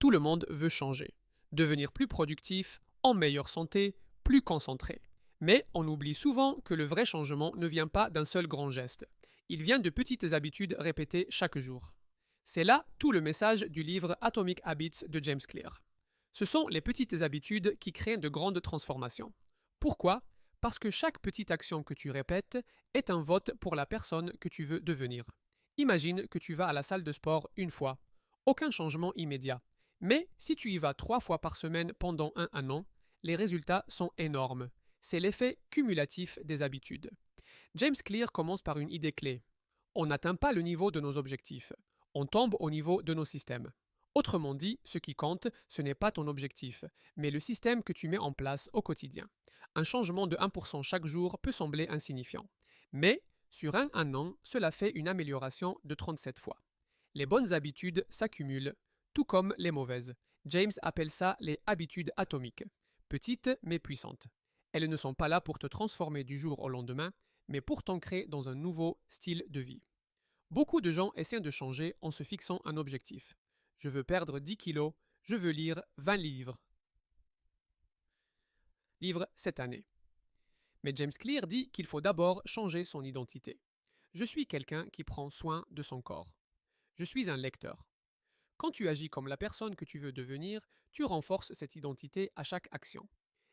Tout le monde veut changer, devenir plus productif, en meilleure santé, plus concentré. Mais on oublie souvent que le vrai changement ne vient pas d'un seul grand geste. Il vient de petites habitudes répétées chaque jour. C'est là tout le message du livre Atomic Habits de James Clear. Ce sont les petites habitudes qui créent de grandes transformations. Pourquoi? Parce que chaque petite action que tu répètes est un vote pour la personne que tu veux devenir. Imagine que tu vas à la salle de sport une fois. Aucun changement immédiat. Mais si tu y vas 3 fois par semaine pendant un an, les résultats sont énormes. C'est l'effet cumulatif des habitudes. James Clear commence par une idée clé. On n'atteint pas le niveau de nos objectifs. On tombe au niveau de nos systèmes. Autrement dit, ce qui compte, ce n'est pas ton objectif, mais le système que tu mets en place au quotidien. Un changement de 1% chaque jour peut sembler insignifiant. Mais, sur un an, cela fait une amélioration de 37 fois. Les bonnes habitudes s'accumulent, tout comme les mauvaises. James appelle ça les habitudes atomiques. Petites mais puissantes. Elles ne sont pas là pour te transformer du jour au lendemain, mais pour t'ancrer dans un nouveau style de vie. Beaucoup de gens essaient de changer en se fixant un objectif. Je veux perdre 10 kilos, je veux lire 20 livres cette année. Mais James Clear dit qu'il faut d'abord changer son identité. Je suis quelqu'un qui prend soin de son corps. Je suis un lecteur. Quand tu agis comme la personne que tu veux devenir, tu renforces cette identité à chaque action.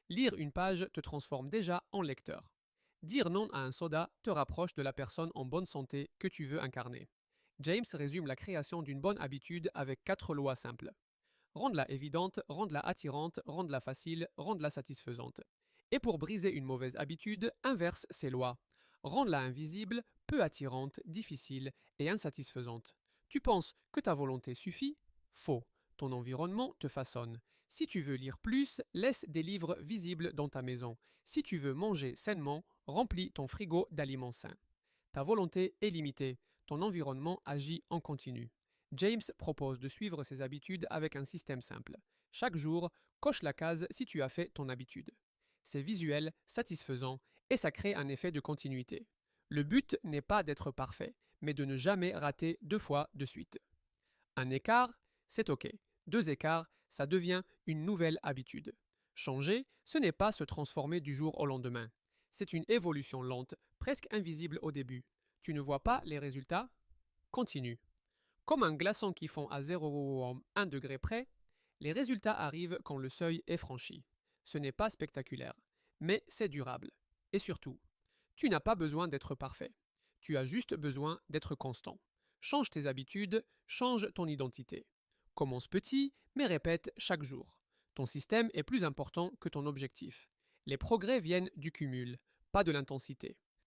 Lire une page te transforme déjà en lecteur. Dire non à un soda te rapproche de la personne en bonne santé que tu veux incarner. James résume la création d'une bonne habitude avec 4 lois simples. Rendre-la évidente, rendre-la attirante, rendre-la facile, rendre-la satisfaisante. Et pour briser une mauvaise habitude, inverse ces lois. Rendre-la invisible, peu attirante, difficile et insatisfaisante. Tu penses que ta volonté suffit? Faux. Ton environnement te façonne. Si tu veux lire plus, laisse des livres visibles dans ta maison. Si tu veux manger sainement, remplis ton frigo d'aliments sains. Ta volonté est limitée. Ton environnement agit en continu. James propose de suivre ses habitudes avec un système simple. Chaque jour, coche la case si tu as fait ton habitude. C'est visuel, satisfaisant et ça crée un effet de continuité. Le but n'est pas d'être parfait, mais de ne jamais rater 2 fois de suite. Un écart, c'est OK. 2 écarts, ça devient une nouvelle habitude. Changer, ce n'est pas se transformer du jour au lendemain. C'est une évolution lente, presque invisible au début. Tu ne vois pas les résultats? Continue. Comme un glaçon qui fond à 0,1 degré près, les résultats arrivent quand le seuil est franchi. Ce n'est pas spectaculaire, mais c'est durable. Et surtout, tu n'as pas besoin d'être parfait. Tu as juste besoin d'être constant. Change tes habitudes, change ton identité. Commence petit, mais répète chaque jour. Ton système est plus important que ton objectif. Les progrès viennent du cumul, pas de l'intensité.